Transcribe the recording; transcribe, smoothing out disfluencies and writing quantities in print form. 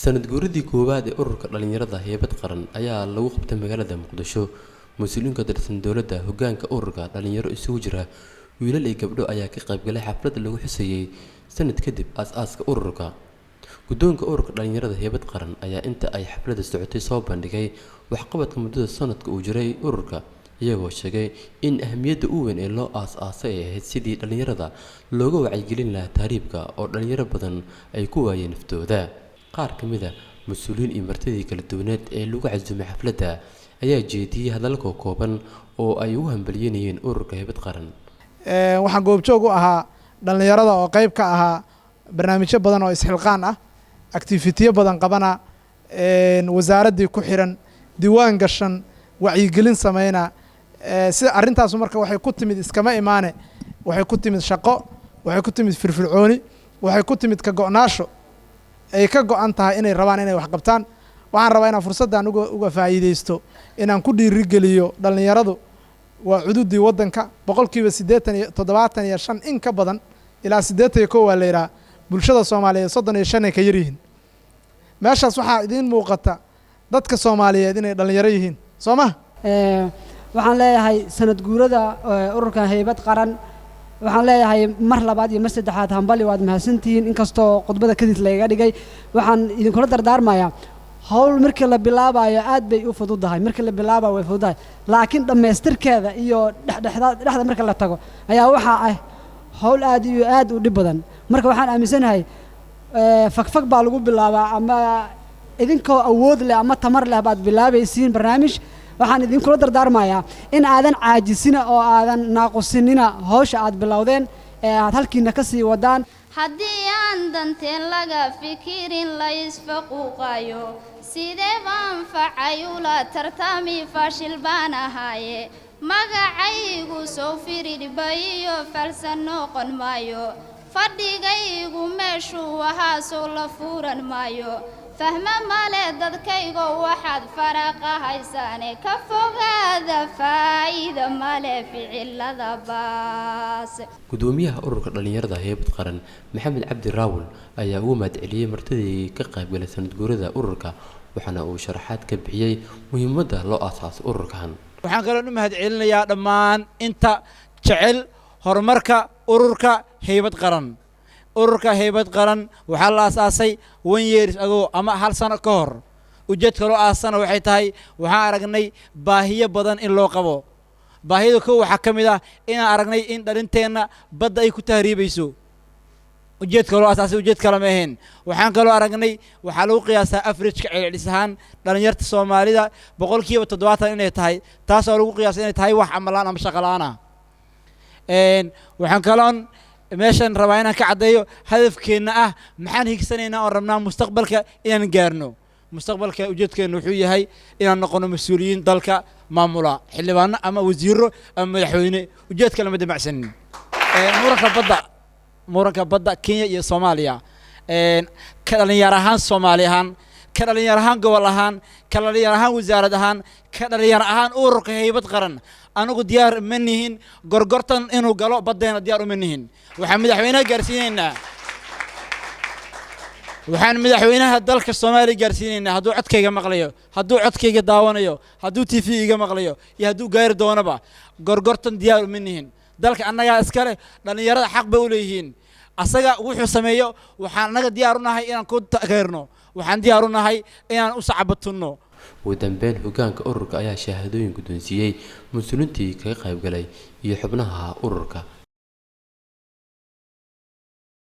sanad guuradii koowaad ee ururka dhalinyarada heybad qaran ayaa lagu qabtay magaalada Muqdisho. Mas'uuliyiin ka tirsan dowladda, hoggaanka ururka dhalinyaro isugu jira wiilal iyo gabdho ayaa ka qayb galay xaflad lagu xuseeyay sanad kadib aas-aaska ururka. Guddoonka ururka dhalinyarada heybad qaran ayaa inta ay xafladda socotay soo bandhigay waxqabadka muddada sanadka uu jiray ururka, iyagoo sheegay in ahmiyadda ugu weyn ee loo aas-aasay ay ahayd sidii dhalinyarada looga wacyigelin lahaa taariibka oo dhalinyaro badan ay ku waayeen naftooda. qaar ka mid ah mas'uuliyiin iyo martidii kala duwaneed ee lagu casuumay xafladda ayaa jeediyay hadallo kooban oo ay u hambalyeynayeen ururka heybad qaran. waxaan goobjoog u ahaa dhalinyarada oo qayb ka ahaa barnaamijyo badan oo isxilqaan ah, activity badan qabana, wasaaraddii ku xiran, diiwaan gashan, wacyigelin sameyna. sida arrintaas marka waxay ku timid iskama imaane, waxay ku timid shaqo, waxay ku timid firfircooni, waxay ku timid ka go'naasho ay ka go'an tahay inay rabaan inay wax qabtaan. waxaan rabaa inaan fursaddan uga faa'iideysto inaan ku dhiirigeliyo dhalinyaradu. waa cududii waddanka boqolkiiba 75 in ka badan ilaa 81 waa la yidhaha bulshada Soomaaliyeed 35 ay ka yar yihiin. meeshaas waxaa idiin muuqata dadka Soomaaliyeed inay dhalinyaro yihiin soo ma waxaan leeyahay sanad guurada ururka heybad qaran. waxaan leeyahay mar labaad iyo mar saddexaad hambali waad mahadsantihiin, inkastoo khudbada kadib laga dhigay. waxaan idinkula dardaarmayaa hawl markii la bilaabayo aad bay u fududahay, markii la bilaabayo way fududahay, laakiin dhammaystirkeeda iyo dhexda marka la tago ayaa waxaa ah hawl aad iyo aad u dhib badan. marka waxaan aaminsanahay fagfag baa lagu bilaabaa, ama idinkoo awood leh ama tamar leh baad bilaabaysiin barnaamij. waxaan idinkula dardaarmayaa in aadan caajisina oo aadan naaqusinina hawsha aad bilowdeen ee aad halkiina ka sii wadaan. haddii aan danteen laga fikirin la isfaquuqayo, sidee baan facay ula tartami fashil baan ahaaye. magacaygu soo firidhba iyo falsan noqon maayo, fadhigaygu meeshuu ahaa soo la furan maayo. fahma male dadkaygo waxaad faraqa haysaane, ka fogaada faa'iida male ficilada baas. gudoomiyaha ururka dhalinyarada heybad qaran Maxamed Cabdi Raawul ayaa ugu mahadceliyay martidii ka qayb galay sanad guurada ururka, waxaana uu sharaxaad ka bixiyay muhiimadda loo aasaasay ururkan. waxaan kaloo u mahadcelinayaa dhammaan inta jecel horumarka ururka heybad qaran. ururka heybad qaran waxaa la aasaasay 1 year ago ama hal sano ka hor. ujeedka loo aasaasana waxay tahay waxaan aragnay baahiyo badan in loo qabo. baahida koow waxaa ka mid ah inaan aragnay in dhalinteenna badda ay ku tahriibayso. ujeedka loo aasaasay ujeed kale ma ahayn. waxaan kaloo aragnay waxaa lagu qiyaasaa average-ka celcelis ahaan dhalinyarta Soomaalida 70% inay tahay, taasoo lagu qiyaasay inay tahay wax amalaan ama shaqo la'aan ah. waxaan kaloon meeshan rabaa inaan ka caddeeyo hadafkeenna ah maxaan higsanaynaa oo rabnaa mustaqbalka inaan gaarno. mustaqbalka ujeedkeenu wuxuu yahay inaan noqono mas'uuliyiin dalka maamula, xildhibaano ama wasiiro ama madaxweyne. ujeedka lama damacsanin. muranka badda Kenya iyo Soomaaliya, ka dhalinyaro ahaan Soomaali ahaan, ka dhalinyaro ahaan gobol ahaan, ka dhalinyaro ahaan wasaarad ahaan, ka dhalinyaro ahaan ururka heybad qaran, anagu diyaar ma nihin gorgortan inuu galo baddeena, diyaar uma nihin. waxaan madaxweynaha gaarsiinaynaa waxaan madaxweynaha dalka Soomaaliya gaarsiinaynaa hadduu codkayga maqlayo, hadduu codkayga daawanayo, hadduu TV iga maqlayo iyo hadduu gaari doonaba, gorgortan diyaar uma nihin. dalka annagaa iska leh, dhalinyarada xaq bay u leeyihiin. asaga wuxuu sameeyo waxaan annaga diyaar u nahay inaan ku taageerno, waxaan diyaar u nahay inaan u sacabatunno. ugu dambeyn hoggaanka ururka ayaa shahaadooyin guddoonsiiyey mas'uuliyiintii kaga qayb galay iyo xubnaha ururka.